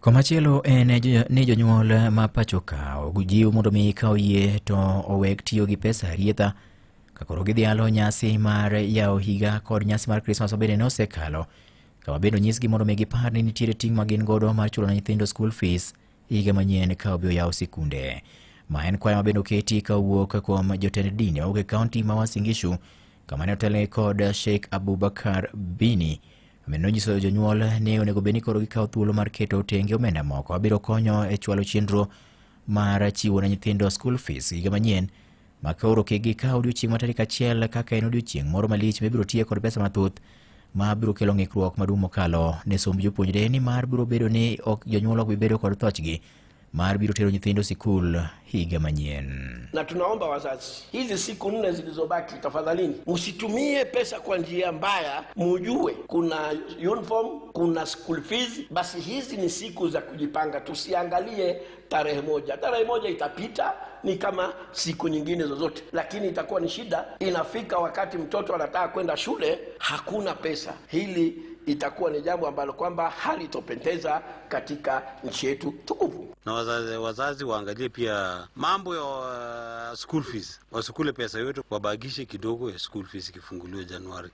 Komachielo ne jonyuol ma pachoka ogujiw mondo mi ikaw yie to owek tiyo gi pesa rietha kakoro gidhialo nyasi mar yawo higa kod nyasi mar Christmas obede ne osekalo kama bende nyisgi mondo mi gipar ni nitiere ting' ma gin godo mar chulo nyithindo school fees higa manyien ka obiro yawo sikunde. Ma en kwayo ma bende oketi kawuok kuom jotend dini e kaunti ma Uasin Gishu kama ne otele kod Sheikh Abubakar Bini. Nonyiso jonyuol ni onego bed ni koro gikawo thuolo mar keto tenge omenda moko biro konyo e chwalo chenro mar chiwo ne nyithindo school fees higa manyien ma koro gikawo odiochieng' mar tarik 1 kaka en odiochieng' moro malich mibiro tiye kod pesa mathoth ma biro kelo ng'ikruok maduong' mokalo ne somb jopuonjre ni mar biro bedo ni ok jonyuol ok bibedo kod thochgi mar biro tero nyithindo sikul higa manyien. Na tunaomba wazazi, hizi siku 4 zilizobaki tafadhalini msitumie pesa kwa njia mbaya. Mujue kuna uniform, kuna school fees, basi hizi ni siku za kujipanga. Tusiangalie tarehe moja. Tarehe moja itapita, ni kama siku nyingine zozote, lakini itakuwa ni shida. Inafika wakati mtoto anataka kwenda shule, hakuna pesa. Hili itakuwa ni jambo ambalo kwamba halitopendeza katika nchi yetu tukufu. Na wazazi waangalie pia mambo ya school fees. Wasikule pesa yote, wabagishe kidogo ya school fees kifunguliwe Januari.